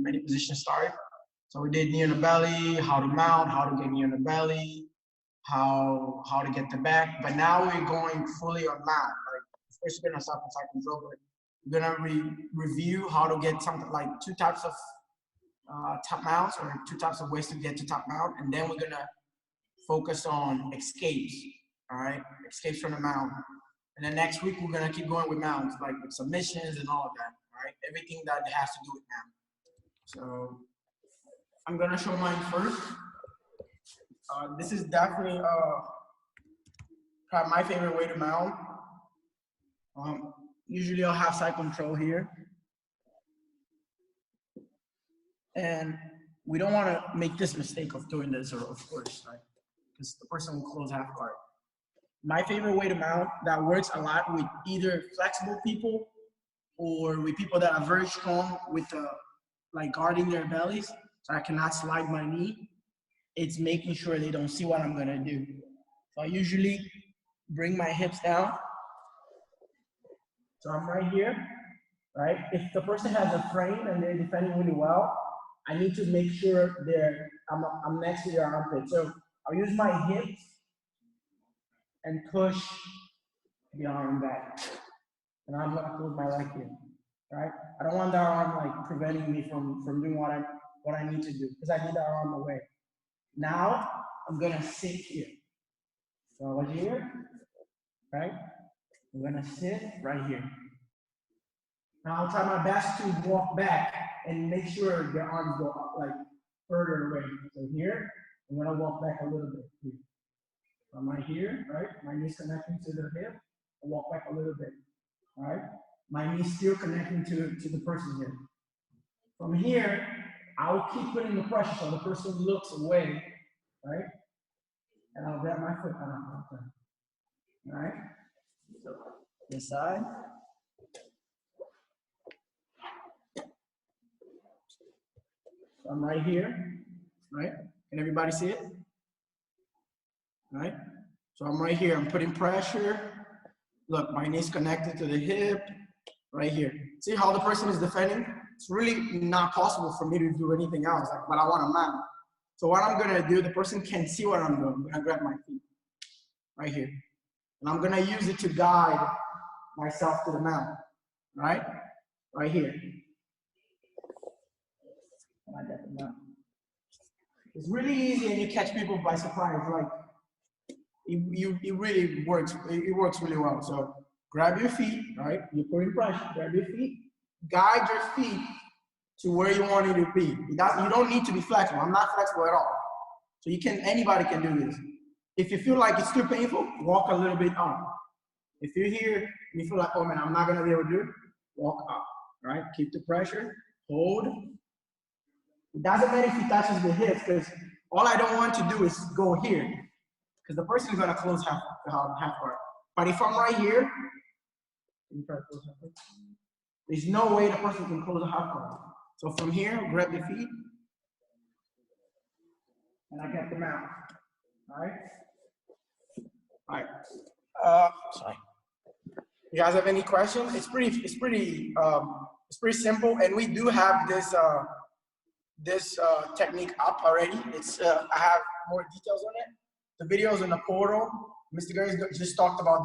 many positions started. So we did knee on the belly, how to mount, how to get knee on the belly, how to get the back. But now we're going fully on mount. Like, first we're gonna start with side control, but we're gonna review how to get something like 2 types of top mounts, or 2 types of ways to get to top mount, and then we're gonna focus on escapes. All right, escapes from the mount. And then next week we're gonna keep going with mounts, like with submissions and all of that. All right, everything that has to do with mount. So I'm gonna show mine first. This is definitely probably my favorite way to mount. Usually I'll have side control here. And we don't want to make this mistake of doing this, or of course, right? Because the person will close half guard. My favorite way to mount that works a lot with either flexible people or with people that are very strong with like guarding their bellies, so I cannot slide my knee. It's making sure they don't see what I'm gonna do. So I usually bring my hips down. So I'm right here, right? If the person has a frame and they're defending really well, I need to make sure I'm next to their armpit. So I'll use my hips and push the arm back. And I'm gonna close my leg here, right? I don't want that arm like preventing me from doing what I need to do, because I need that arm away. Now I'm gonna sit here. So over here, right? I'm gonna sit right here. Now I'll try my best to walk back and make sure their arms go up, like further away. So here, I'm gonna walk back a little bit here. So I'm right here, right? My knee's connecting to the hip. I walk back a little bit, all right? My knee's still connecting to the person here. From here, I'll keep putting the pressure so the person looks away, right? And I'll grab my foot and I'll turn. All right? So this side. So I'm right here, right? Can everybody see it? All right? So I'm right here, I'm putting pressure. Look, my knee's connected to the hip, right here. See how the person is defending? It's really not possible for me to do anything else, like, but I want to mount. So what I'm gonna do, the person can't see what I'm doing. I'm gonna grab my feet, right here. And I'm gonna use it to guide myself to the mount, right? Right here. I got the mount. It's really easy and you catch people by surprise. Like, it really works. It works really well. So grab your feet, right? You're putting pressure. Grab your feet. Guide your feet to where you want it to be. You don't need to be flexible. I'm not flexible at all. So anybody can do this. If you feel like it's too painful, walk a little bit up. If you're here and you feel like, oh man, I'm not gonna be able to do it, walk up, right? Keep the pressure, hold. It doesn't matter if he touches the hips, because all I don't want to do is go here, because the person is gonna close half guard. But if I'm right here, there's no way the person can close a half guard. So from here, grab the feet, and I get them out. All right? All right. Sorry. You guys have any questions? It's pretty simple, and we do have this technique up already. I have more details on it. The videos in the portal. Mr. Gary just talked about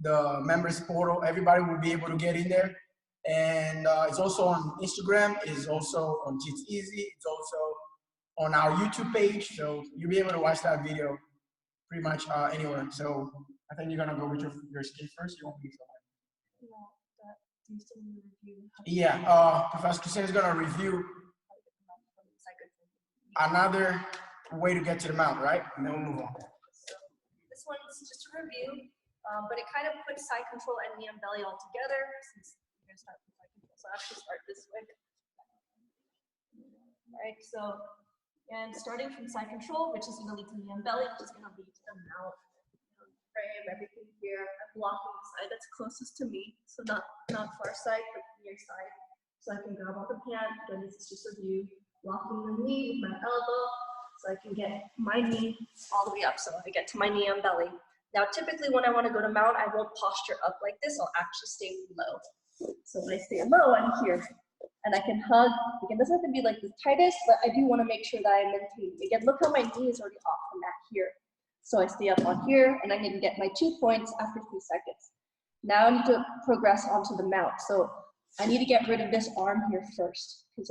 the members portal. Everybody will be able to get in there. And it's also on Instagram, it's also on It's Easy, it's also on our YouTube page, so you'll be able to watch that video pretty much anywhere. So I think you're gonna go with your skin first. You won't be so hard. Do you still need to review? Yeah, Professor Kristina is gonna review another way to get to the mount, right? And then we'll move on. So this one's just a review, but it kind of puts side control and knee and belly all together, since we're gonna start with side control. So I'll actually start this way. All right, so, and starting from side control, which is gonna lead to knee and belly, which is gonna lead to the mount, frame, everything here. I'm blocking the side that's closest to me, so not far side, but near side. So I can grab on the pant. Again, this is just a view. Blocking the knee with my elbow, so I can get my knee all the way up, so I get to my knee and belly. Now, typically when I want to go to mount, I won't posture up like this. I'll actually stay low. So when I stay low, I'm here. And I can hug. Again, it doesn't have to be like the tightest, but I do want to make sure that I maintain. Again, look how my knee is already off the mat here. So I stay up on here, and I can get my 2 points after 3 seconds. Now I need to progress onto the mount. So I need to get rid of this arm here first. Because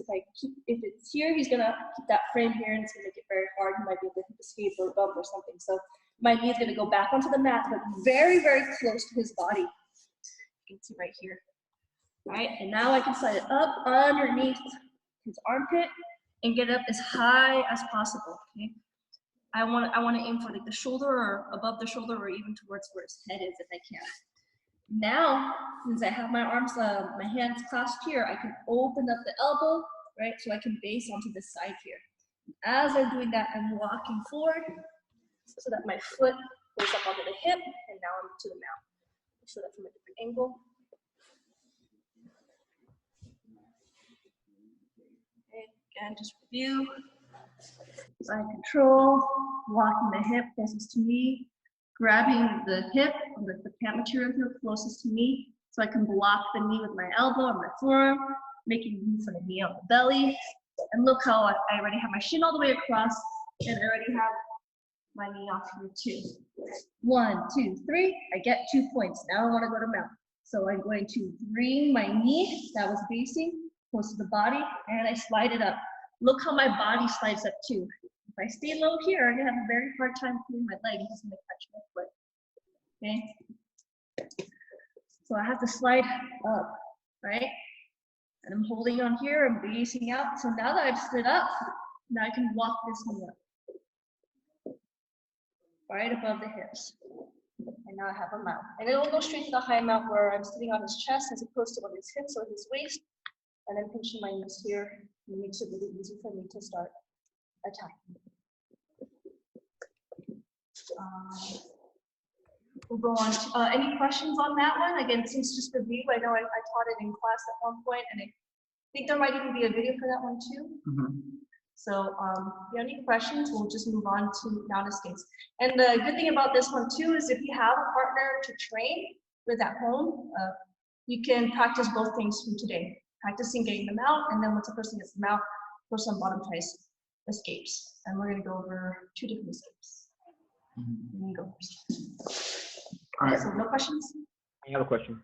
if it's here, he's gonna keep that frame here, and it's gonna make it very hard. He might be able to hit the skate or bump or something. So my knee is gonna go back onto the mat, but very, very close to his body. You can see right here. All right, and now I can slide it up underneath his armpit and get it up as high as possible. Okay, I want to aim for like the shoulder or above the shoulder or even towards where his head is if I can. Now, since I have my arms, my hands clasped here, I can open up the elbow, right? So I can base onto the side here. As I'm doing that, I'm walking forward so that my foot goes up onto the hip, and now I'm to the mount. Show that from a different angle. Okay, again, just review. Side control, walking the hip closest to me, grabbing the hip, the pant material here closest to me, so I can block the knee with my elbow and my forearm, making room for the knee on the belly. And look how I already have my shin all the way across, and I already have my knee off here too. 1, 2, 3, I get 2 points. Now I want to go to mount. So I'm going to bring my knee that was basing close to the body, and I slide it up. Look how my body slides up too. If I stay low here, I'm gonna have a very hard time pulling my leg. It's gonna catch my foot. Okay. So I have to slide up, right? And I'm holding on here, I'm basing out. So now that I've slid up, now I can walk this knee up. Right above the hips. And now I have a mount. And it'll go straight to the high mount where I'm sitting on his chest as opposed to on his hips or his waist. And then pinching my knees here. It makes it really easy for me to start attacking. We'll go on to, any questions on that one? Again, since just review, I know I taught it in class at one point, and I think there might even be a video for that one too. Mm-hmm. So if you have any questions, we'll just move on to mount skates. And the good thing about this one too is if you have a partner to train with at home, you can practice both things from today. Practicing getting them out, and then once a person gets them out, person on bottom ties escapes. And we're going to go over 2 different escapes. Mm-hmm. You go first. All right. So no questions? I have a question.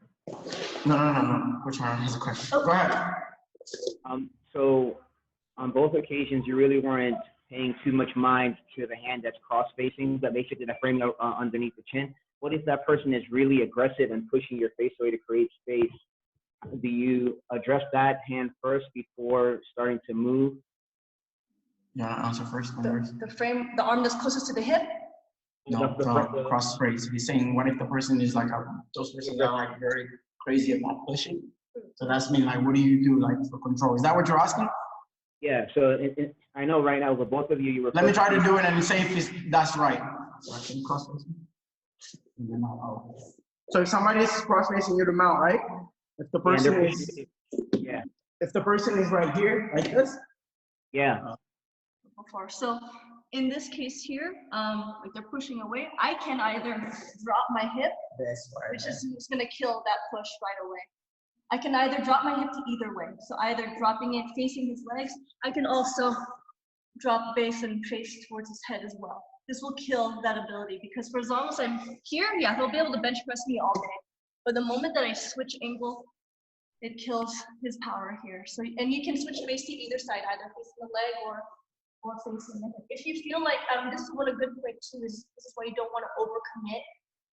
No. Which one has a question? Oh. Go ahead. So on both occasions, you really weren't paying too much mind to the hand that's cross-facing, that basically the frame underneath the chin. What if that person is really aggressive and pushing your face away to create space? Do you address that hand first before starting to move? You want to answer first? The frame, the arm that's closest to the hip? No, the cross face. He's saying, what if the person is like, those persons are like very crazy about pushing? So that's mean like, what do you do like for control? Is that what you're asking? Yeah, so I know right now with both of you, you were. Let me try to do it and say if that's right. So I can cross face. So if somebody is cross facing you to mount, right? If the person if the person is right here, like this. Yeah. So in this case here, like they're pushing away, I can either drop my hip, which is going to kill that push right away. I can either drop my hip to either way. So either dropping it facing his legs, I can also drop base and face towards his head as well. This will kill that ability because for as long as I'm here, yeah, he'll be able to bench press me all day. But the moment that I switch angle, it kills his power here. So, and you can switch face to either side, either facing the leg or facing the hip. If you feel like, this is what a good point too is, this is why you don't want to overcommit,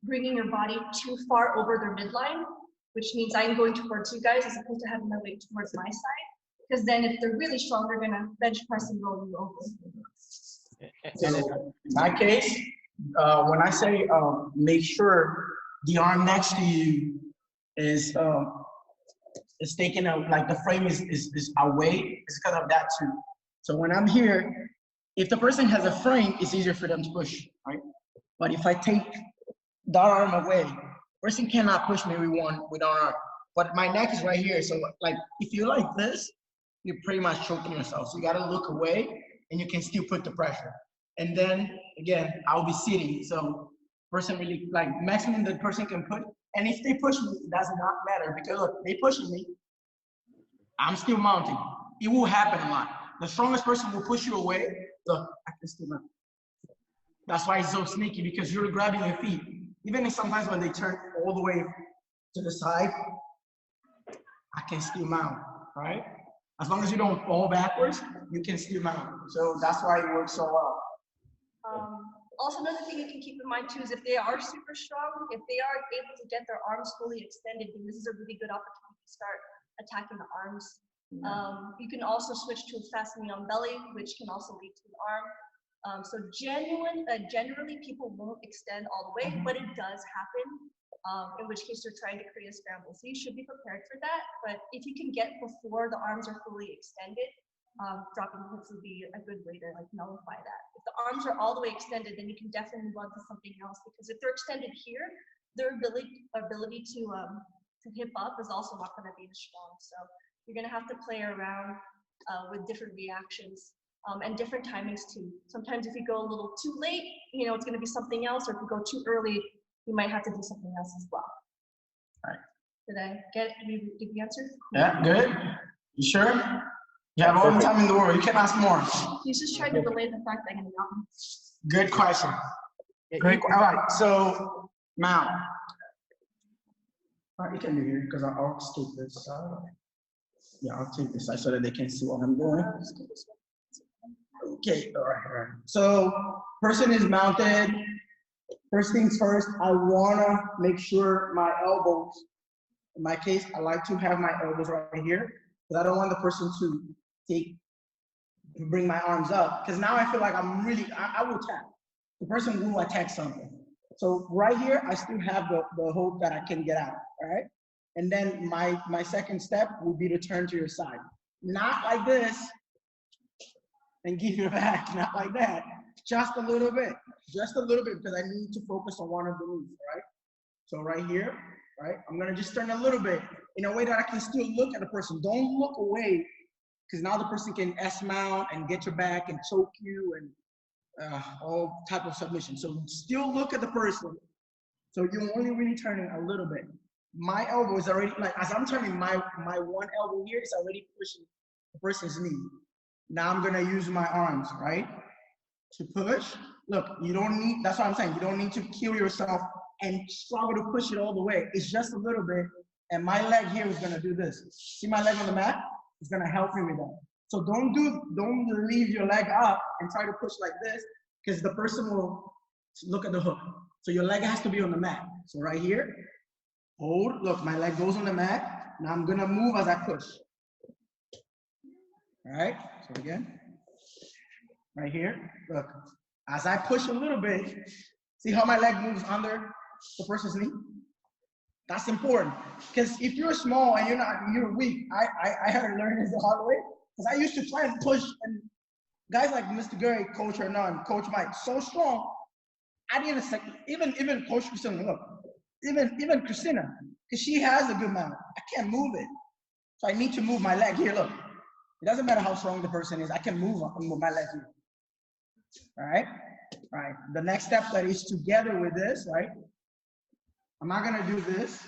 bringing your body too far over their midline, which means I'm going towards you guys as opposed to having my weight towards my side. Because then if they're really strong, they're gonna bench press and roll you over. So in my case, when I say make sure the arm next to you is taken out, like the frame is away, it's because of that too. So when I'm here, if the person has a frame, it's easier for them to push, right? But if I take that arm away, person cannot push me with one arm. But my neck is right here, so like if you're like this, you're pretty much choking yourself. So you gotta look away, and you can still put the pressure. And then again, I'll be sitting, so person really like maximum the person can put. And if they push me, it does not matter because look, they pushing me. I'm still mounting. It will happen a lot. The strongest person will push you away. Look, I can still mount. That's why it's so sneaky, because you're grabbing your feet. Even if sometimes when they turn all the way to the side, I can still mount, right? As long as you don't fall backwards, you can still mount. So that's why it works so well. Also, another thing you can keep in mind too is if they are super strong, if they are able to get their arms fully extended, then this is a really good opportunity to start attacking the arms. You can also switch to fastening on belly, which can also lead to an arm. So generally people won't extend all the way, but it does happen, in which case you're trying to create a scramble. So you should be prepared for that, but if you can get before the arms are fully extended, dropping the hips would be a good way to like nullify that. If the arms are all the way extended, then you can definitely move on to something else, because if they're extended here, their ability to hip up is also not going to be as strong. So you're going to have to play around with different reactions and different timings too. Sometimes if you go a little too late, you know, it's going to be something else, or if you go too early, you might have to do something else as well. All right. Did I get the answer? Yeah, good. You sure? You have all the time in the world. You can ask more. He's just trying to relay the fact that I can mount. Good question. Great. All right. So now, all right, you can do here because I'll take this. Yeah, I'll take this side so that they can see what I'm doing. Okay. All right. So person is mounted. First things first, I wanna make sure my elbows. In my case, I like to have my elbows right here because I don't want the person to bring my arms up, because now I feel like I'm really, I will tap. The person will attack something. So right here, I still have the hope that I can get out, all right? And then my second step will be to turn to your side. Not like this and give your back, not like that. Just a little bit, because I need to focus on one of the moves, right? So right here, right? I'm gonna just turn a little bit in a way that I can still look at the person. Don't look away, because now the person can S-mount and get your back and choke you and all type of submission. So still look at the person. So you're only really turning a little bit. My elbow is already, like as I'm turning, my one elbow here is already pushing the person's knee. Now I'm gonna use my arms, right? To push. Look, you don't need, that's what I'm saying, you don't need to kill yourself and struggle to push it all the way. It's just a little bit, and my leg here is gonna do this. See my leg on the mat? It's gonna help me with that. So don't leave your leg up and try to push like this, because the person will look at the hook. So your leg has to be on the mat. So right here, hold, look, my leg goes on the mat. Now I'm gonna move as I push. All right, so again, right here, look, as I push a little bit, see how my leg moves under the person's knee? That's important, because if you're small and you're weak, I had to learn this the hard way, because I used to try and push, and guys like Mr. Gary, Coach Hernan, Coach Mike, so strong, I didn't, even Coach Kristina, look, even Kristina, because she has a good mount, I can't move it, so I need to move my leg here, look. It doesn't matter how strong the person is, I can move my leg here. All right? All right. The next step that is together with this, right? I'm not gonna do this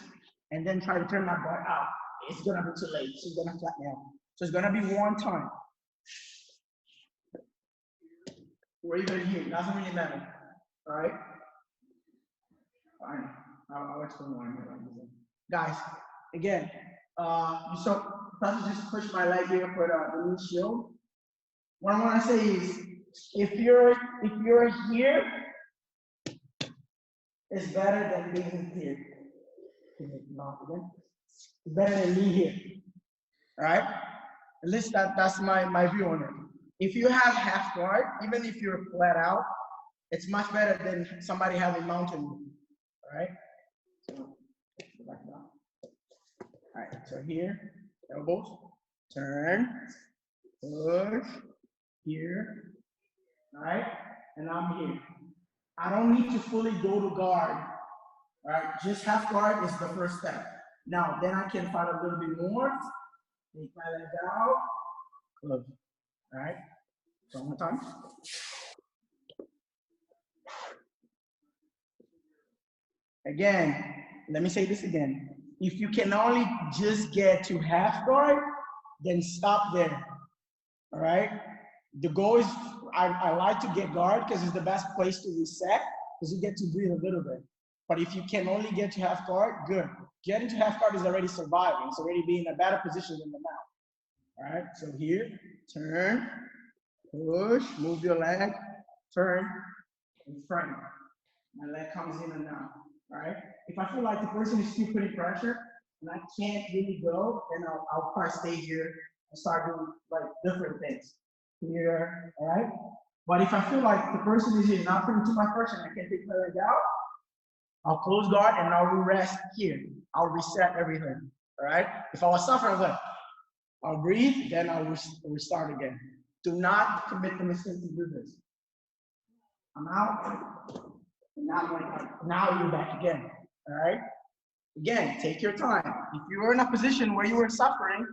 and then try to turn my butt out. It's gonna be too late. She's gonna flat me out. So it's gonna be one time. Or even here, it doesn't really matter. All right? Fine. I'll explain why. Guys, again, you saw, just push my leg here for the knee shield. What I want to say is, if you're here, it's better than being here. It's better than me here. All right? At least that's my view on it. If you have half guard, even if you're flat out, it's much better than somebody having mountain. All right? So go back down. All right, so here, elbows, turn, push, here, all right, and I'm here. I don't need to fully go to guard, all right, just half guard is the first step. Now, then I can find a little bit more, take my leg out, close, all right, so one more time. Again, let me say this again. If you can only just get to half guard, then stop there. All right? The goal is, I like to get guard because it's the best place to reset because you get to breathe a little bit. But if you can only get to half guard, good. Getting to half guard is already surviving. It's already being in a better position than the mount. All right, so here, turn, push, move your leg, turn, and frame. My leg comes in and out. All right. If I feel like the person is still putting pressure and I can't really go, then I'll probably stay here and start doing like different things. Here, all right? But if I feel like the person is here not putting too much pressure and I can take my leg out, I'll close guard and I'll rest here. I'll reset everything, all right? If I was suffering, I'll breathe, then I'll restart again. Do not commit the mistake to do this. I'm out. Now you're back again, all right? Again, take your time. If you're in a position where you were suffering,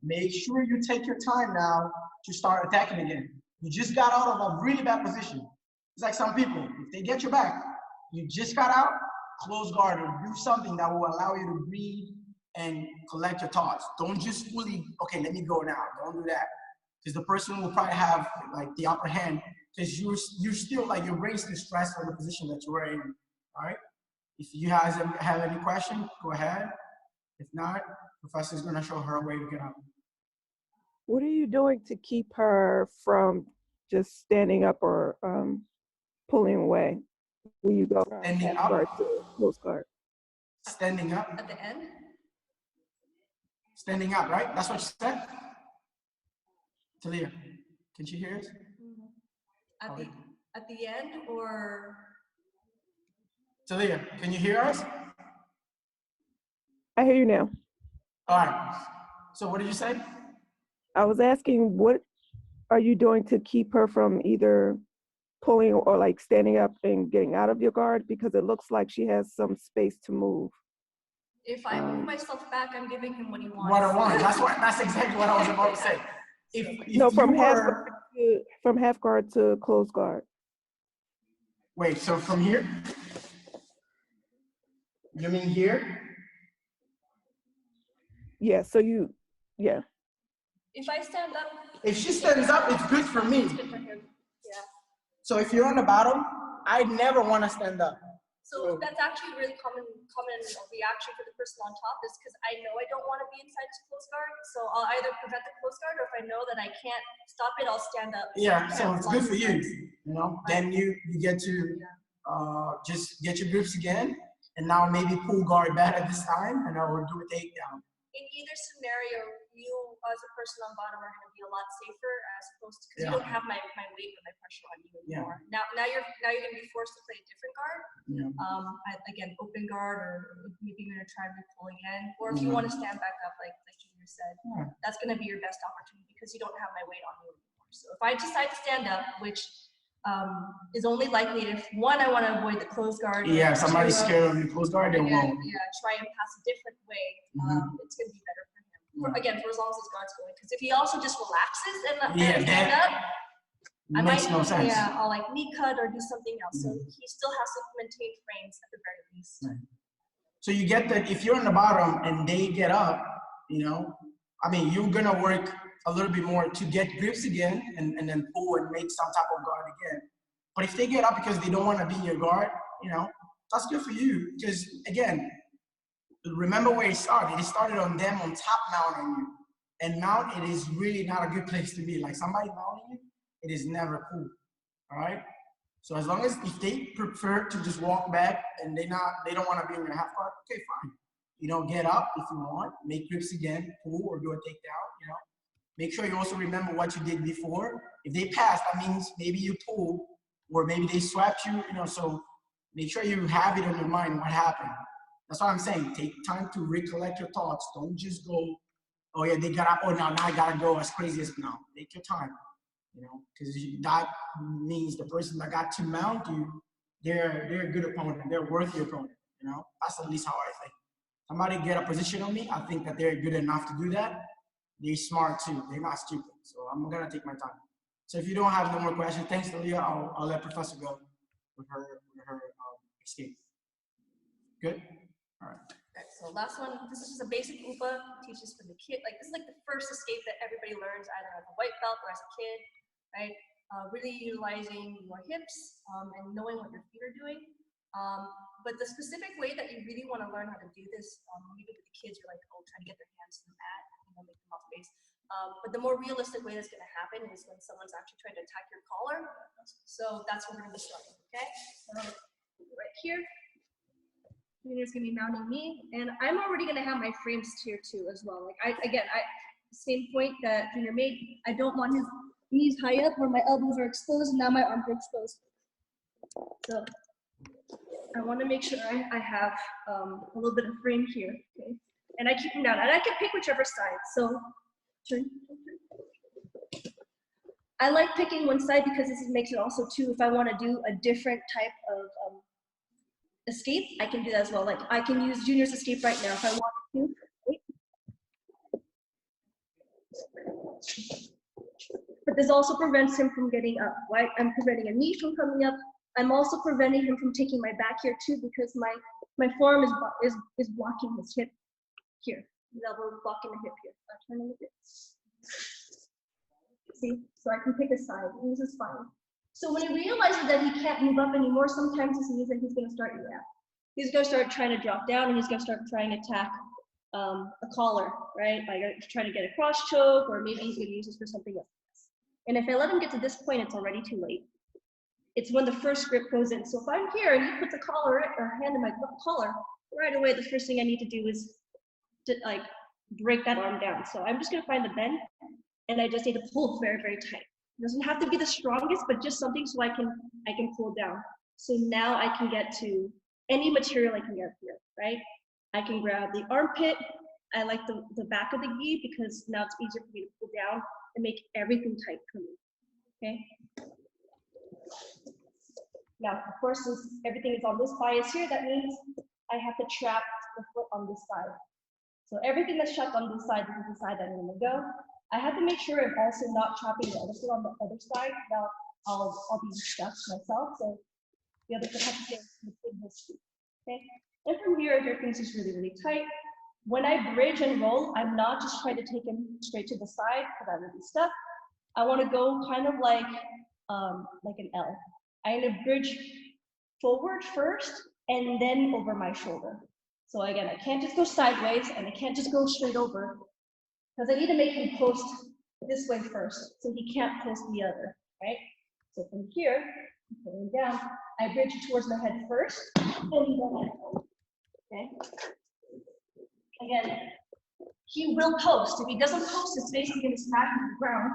make sure you take your time now to start attacking again. You just got out of a really bad position. It's like some people, if they get you back, you just got out, close guard or do something that will allow you to breathe and collect your thoughts. Don't just fully, okay, let me go now. Don't do that. Because the person will probably have like the upper hand because you're still like your brain's still stressed on the position that you were in. All right. If you guys have any question, go ahead. If not, professor's gonna show her a way to get up. What are you doing to keep her from just standing up or pulling away when you go from Standing half guard up. to close guard? Standing up. At the end? Standing up, right? That's what you said? Talia, can she hear us? At the end or? Talia, can you hear us? I hear you now. All right. So what did you say? I was asking, what are you doing to keep her from either pulling or like standing up and getting out of your guard? Because it looks like she has some space to move. If I move myself back, I'm giving him what he wants. What I want. That's exactly what I was about to say. If No, from you half guard to close guard. Wait, so from here? You mean here? Yeah, so you, yeah. If I stand up. If she stands up, it's good for me. It's good for him, yeah. So if you're on the bottom, I never want to stand up. So that's actually a really common reaction for the person on top is because I know I don't want to be inside this close guard. So I'll either prevent the close guard or if I know that I can't stop it, I'll stand up. Yeah, so it's good for you. You know, then you get to just get your grips again and now maybe pull guard back at this time and I will do a takedown. In either scenario, you as a person on bottom are going to be a lot safer as opposed to because you don't have my weight or my pressure on you anymore. Yeah. Now you're going to be forced to play a different guard. Yeah. Again, open guard or maybe you're going to try to pull again. Or if you want to stand back up, like Junior said, that's going to be your best opportunity because you don't have my weight on you anymore. So if I decide to stand up, which is only likely if one, I want to avoid the closed guard. Yeah, somebody's scared of the closed guard, they won't. Yeah, try and pass a different way. It's going to be better for him. Again, for as long as his guard's going. Because if he also just relaxes and stand up, I might, no sense. Yeah, I'll like knee cut or do something else. So he still has to maintain frames at the very least. Right. So you get that if you're on the bottom and they get up, you know, I mean, you're going to work a little bit more to get grips again and then pull and make some type of guard again. But if they get up because they don't want to be in your guard, you know, that's good for you. Because again, remember where it started. It started on them on top mount on you. And mount, it is really not a good place to be. Like somebody mounting you, it is never cool. All right? So as long as if they prefer to just walk back and they don't want to be in your half guard, okay, fine. You know, get up if you want, make grips again, pull or do a takedown, you know. Make sure you also remember what you did before. If they pass, that means maybe you pulled or maybe they swept you, you know, so make sure you have it on your mind what happened. That's what I'm saying. Take time to recollect your thoughts. Don't just go, oh yeah, they got up, oh now I gotta go as crazy as now. Take your time, you know, because that means the person that got to mount you, they're a good opponent. They're a worthy opponent, you know. That's at least how I think. Somebody get a position on me, I think that they're good enough to do that. They're smart too. They're not stupid. So I'm gonna take my time. So if you don't have no more questions, thanks, Talia. I'll let Professor go with her escape. Good. All right. Okay, so last one, this is just a basic UPA, teaches for the kid, like this is like the first escape that everybody learns either as a white belt or as a kid, right? Really utilizing your hips and knowing what your feet are doing. But the specific way that you really want to learn how to do this, maybe with the kids, you're like, oh, trying to get their hands to the mat, make them off base. But the more realistic way that's going to happen is when someone's actually trying to attack your collar. So that's what we're going to be starting, okay? So right here. Junior's gonna be mounting me, and I'm already gonna have my frames here too as well. Like same point that Junior made. I don't want his knees high up where my elbows are exposed, and now my arms are exposed. So I want to make sure I have a little bit of frame here, okay? And I keep them down, and I can pick whichever side. So turn. I like picking one side because this makes it also too. If I want to do a different type of escape, I can do that as well. Like I can use Junior's escape right now if I want to. But this also prevents him from getting up, right? I'm preventing a knee from coming up. I'm also preventing him from taking my back here too, because my forearm is blocking his hip here. His elbow is blocking the hip here. I'll turn a little bit. See, so I can pick a side, and this is fine. So when he realizes that he can't move up anymore, sometimes this means that he's going to start, he's going to start trying to drop down, and he's going to start trying to attack a collar, right? Like trying to get a cross choke, or maybe he's going to use this for something else. And if I let him get to this point, it's already too late. It's when the first grip goes in. So if I'm here and he puts a collar or hand in my collar, right away, the first thing I need to do is to like break that arm down. So I'm just going to find the bend, and I just need to pull very, very tight. It doesn't have to be the strongest, but just something so I can pull down. So now I can get to any material I can get here, right? I can grab the armpit. I like the back of the gi because now it's easier for me to pull down and make everything tight for me, okay? Now, of course, since everything is on this bias here, that means I have to trap the foot on this side. So everything that's trapped on this side, this is the side that I'm gonna go. I have to make sure I'm also not chopping the other foot on the other side. Now I'll be stuck myself. So the other foot has to stay between his feet. Okay. And from here, everything's just really, really tight. When I bridge and roll, I'm not just trying to take him straight to the side because I'm really stuck. I want to go kind of like an L. I'm gonna bridge forward first and then over my shoulder. So again, I can't just go sideways and I can't just go straight over, because I need to make him post this way first, so he can't post the other, right? So from here, going down, I bridge towards my head first, and then okay? Again, he will post. If he doesn't post, his face is gonna smack into the ground.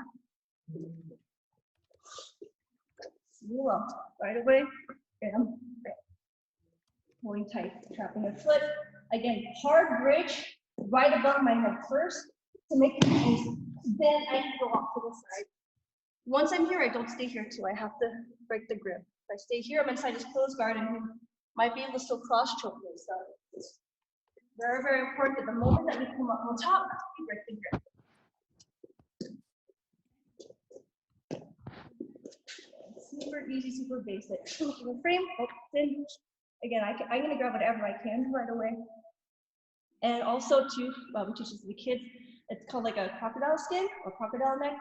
You will, right away, bam, bam. Pulling tight, trapping a foot. Again, hard bridge, right above my head first, to make it easy. Then I can go off to the side. Once I'm here, I don't stay here too. I have to break the grip. If I stay here, my side is closed guard, and he might be able to still cross choke me. So it's very, very important that the moment that we come up on top, we break the grip. Super easy, super basic. Frame, then again, I'm gonna grab whatever I can right away. And also too, we teach this to the kids. It's called like a crocodile skin or crocodile neck.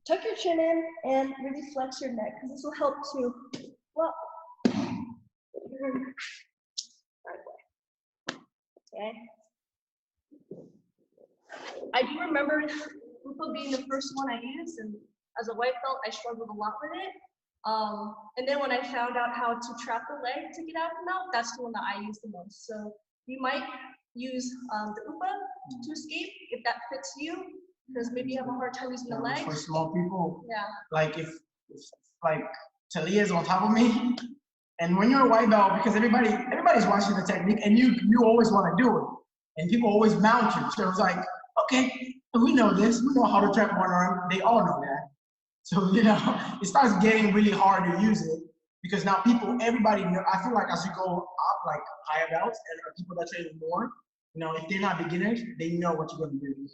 Tuck your chin in and really flex your neck, because this will help to, well, right away. Okay. I do remember Upa being the first one I used, and as a white belt, I struggled a lot with it. And then when I found out how to trap the leg to get out and out, that's the one that I use the most. So you might use the Upa to escape if that fits you, because maybe you have a hard time using the leg. For small people, yeah. Like if like Talia's on top of me, and when you're a white belt, because everybody's watching the technique, and you always want to do it, and people always mount you. So it's like, okay, we know this, we know how to trap one arm. They all know that. So it starts getting really hard to use it, because now everybody know. I feel like as you go up, like higher belts and people that train more, if they're not beginners, they know what you're going to do.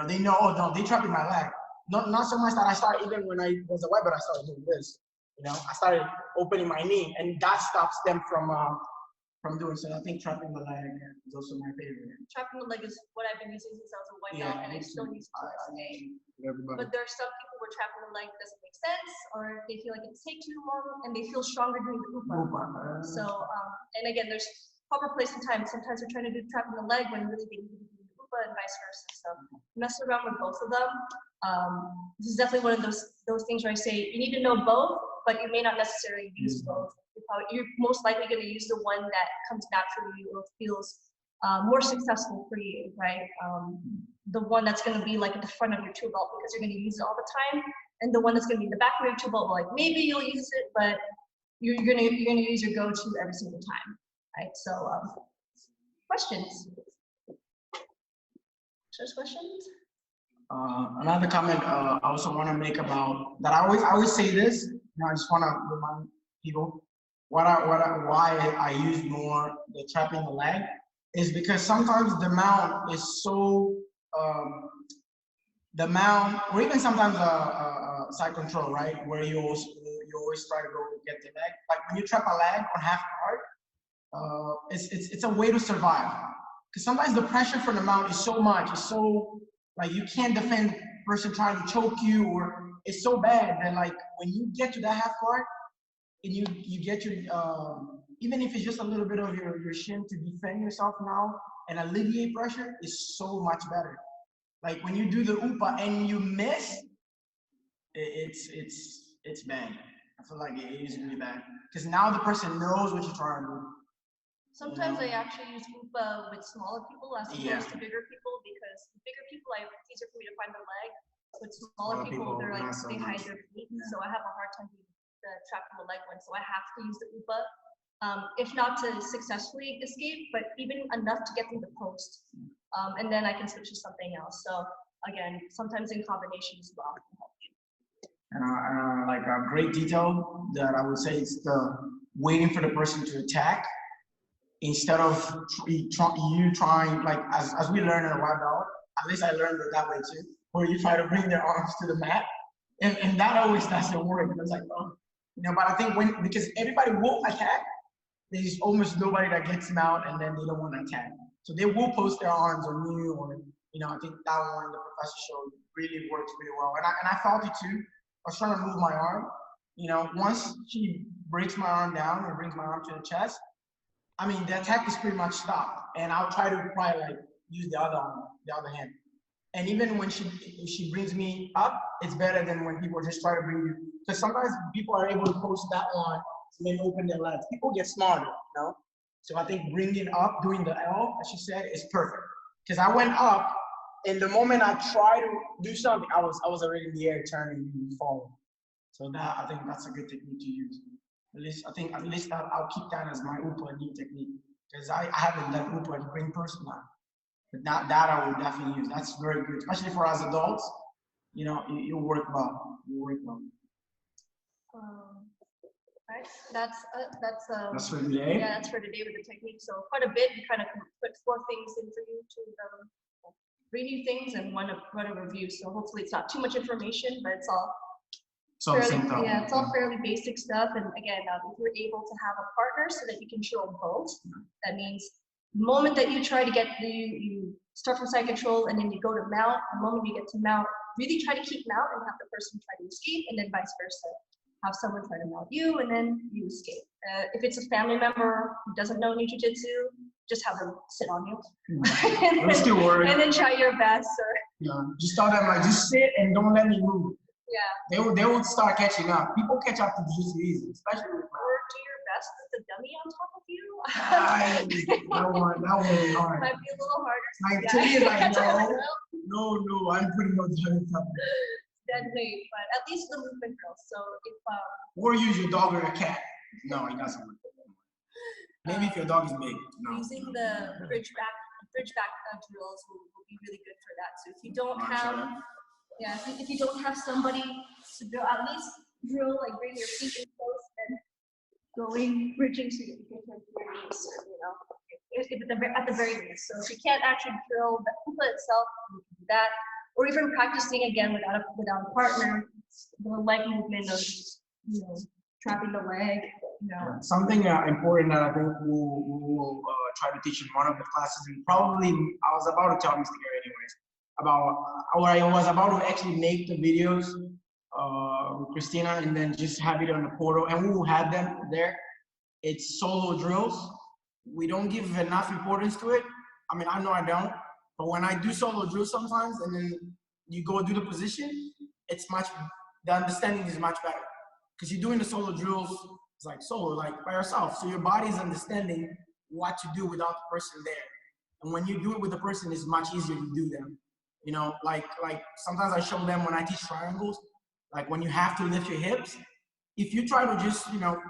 They know, oh no, they trapping my leg. Not so much that I started, even when I was a white belt, I started doing this. I started opening my knee, and that stops them from from doing so. I think trapping the leg is also my favorite. Trapping the leg is what I've been using since I was a white belt, and I still use it to this day. Everybody. But there are some people where trapping the leg doesn't make sense, or they feel like it's take too long, and they feel stronger doing the upa. So, and again, there's proper place and time. Sometimes we're trying to do trapping the leg when really they need to be doing the upa, and vice versa. So, mess around with both of them. This is definitely one of those things where I say you need to know both, but you may not necessarily use both. You're most likely going to use the one that comes naturally or feels more successful for you, right? The one that's going to be like at the front of your tool belt because you're going to use it all the time, and the one that's going to be in the back of your tool belt, like maybe you'll use it, but you're going to use your go-to every single time, right? So, questions? First questions? Another comment I also want to make about that. I always say this. I just want to remind people why I use more the trapping the leg is because sometimes the mount is so the mount, or even sometimes side control, right, where you always try to go get the leg. Like when you trap a leg on half guard, it's a way to survive. Because sometimes the pressure from the mount is so much, it's so like you can't defend the person trying to choke you, or it's so bad that like when you get to that half guard and you get your even if it's just a little bit of your shin to defend yourself now and alleviate pressure is so much better. Like when you do the upa and you miss, it's bad. I feel like it is really bad because now the person knows what you're trying to do. Sometimes I actually use upa with smaller people as opposed to bigger people because bigger people, it's easier for me to find the leg. With smaller people, they're like they hide their feet, so I have a hard time doing the trapping the leg one. So I have to use the upa, if not to successfully escape, but even enough to get them to post, and then I can switch to something else. So again, sometimes in combination as well. And like a great detail that I would say is the waiting for the person to attack. Instead of you trying, like as we learn in a white belt, at least I learned it that way too, where you try to bring their arms to the mat, and that always doesn't work. And it's like, oh, but I think because everybody will attack, there's almost nobody that gets them out, and then they don't want to attack. So they will post their arms on you, or I think that one the professor showed really works really well, and I felt it too. I was trying to move my arm, once she breaks my arm down and brings my arm to the chest. I mean, the attack is pretty much stopped, and I'll try to probably like use the other arm, the other hand. And even when she brings me up, it's better than when people just try to bring you. Because sometimes people are able to post that one and then open their legs. People get smarter, So I think bringing up, doing the L, as she said, is perfect. Because I went up, and the moment I try to do something, I was already in the air, turning and falling. So that I think that's a good technique to use. At least I'll keep that as my upa knee technique because I haven't done upa to bring person down. But that I would definitely use. That's very good, especially for us adults. You work well. Right. That's for today. Yeah, that's for today with the technique. So quite a bit. We kind of put 4 things in for you to read new things and one to review. So hopefully it's not too much information, but it's all. It's all fairly basic stuff. And again, if you're able to have a partner so that you can drill both, that means the moment that you try to get you start from side control and then you go to mount, the moment you get to mount, really try to keep mount and have the person try to escape, and then vice versa. Have someone try to mount you and then you escape. If it's a family member who doesn't know New Jiu-Jitsu, just have them sit on you. and then try your best. Just tell them like, just sit and don't let me move. Yeah. They will start catching up. People catch up to jiu-jitsu easy, especially with or do your best with the dummy on top of you. that one is hard. Might be a little harder. Like to me, it's like no, I'm putting no dummy on top. Dead weight, but at least the movement girls. So if or use your dog or a cat. No, it doesn't work. Maybe if your dog is big. No. Using the bridge back drills will be really good for that. So if you don't have if you don't have somebody to drill, at least drill, like bring your feet in close and going, bridging so you can turn your knees, at the very least. So if you can't actually drill the upa itself, you can do that. Or even practicing again without a partner, the leg movement of trapping the leg, Something important that I think we'll try to teach in one of the classes, and probably I was about to tell Mr. Gary anyways, or I was about to actually make the videos with Kristina and then just have it on the portal, and we will have them there. It's solo drills. We don't give enough importance to it. I mean, I know I don't, but when I do solo drills sometimes, and then you go do the position, the understanding is much better. Because you're doing the solo drills, it's like solo, like by yourself. So your body's understanding what to do without the person there. And when you do it with the person, it's much easier to do them. Like sometimes I show them when I teach triangles, like when you have to lift your hips, if you try to just,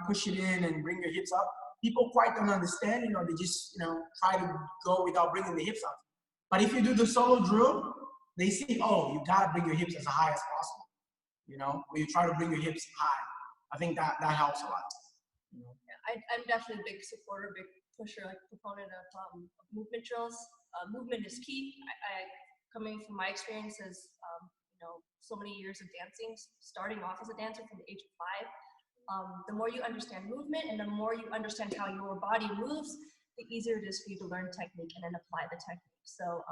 push it in and bring your hips up, people quite don't understand, they just, try to go without bringing the hips up. But if you do the solo drill, they see, oh, you gotta bring your hips as high as possible, where you try to bring your hips high. I think that helps a lot. Yeah, I'm definitely a big supporter, big pusher, like proponent of movement drills. Movement is key. I coming from my experiences, so many years of dancing, starting off as a dancer from the age of 5. The more you understand movement and the more you understand how your body moves, the easier it is for you to learn technique and then apply the technique. So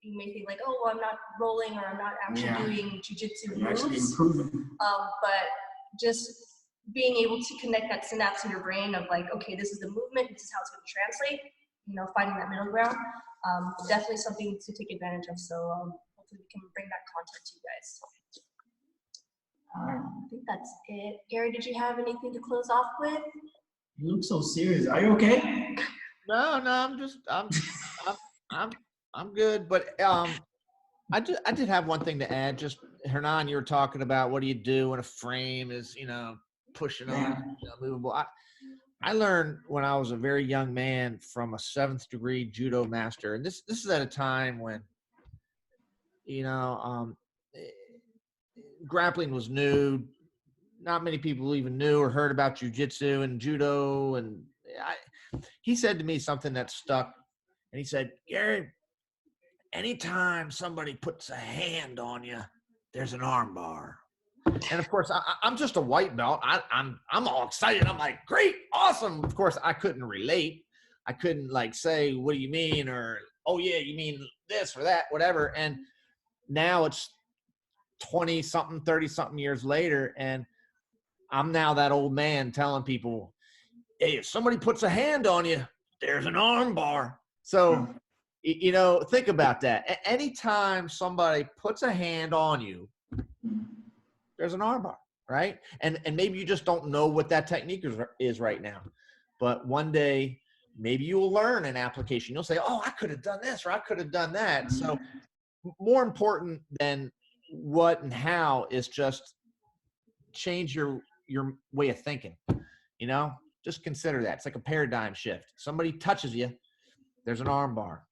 you may think like, oh, well, I'm not rolling or I'm not actually doing jujitsu moves. Actually improving. But just being able to connect that synapse in your brain of like, okay, this is the movement, this is how it's going to translate, finding that middle ground, definitely something to take advantage of. So hopefully we can bring that content to you guys. I think that's it. Gary, did you have anything to close off with? You look so serious. Are you okay? No, I'm good. But I did have one thing to add. Just Hernan, you were talking about what do you do when a frame is, pushing on, movable. I learned when I was a very young man from a 7th degree judo master, and this is at a time when, grappling was new. Not many people even knew or heard about jujitsu and judo. And he said to me something that stuck. And he said, Gary, anytime somebody puts a hand on you, there's an arm bar. And of course, I'm just a white belt. I'm all excited. I'm like, great, awesome. Of course, I couldn't relate. I couldn't like say, what do you mean? Or, oh yeah, you mean this or that, whatever. And now it's 20-something, 30-something years later, and I'm now that old man telling people, hey, if somebody puts a hand on you, there's an arm bar. So, think about that. Anytime somebody puts a hand on you, there's an arm bar, right? And maybe you just don't know what that technique is right now. But one day, maybe you will learn an application. You'll say, oh, I could have done this or I could have done that. So more important than what and how is just change your way of thinking. Just consider that. It's like a paradigm shift. Somebody touches you, there's an arm bar.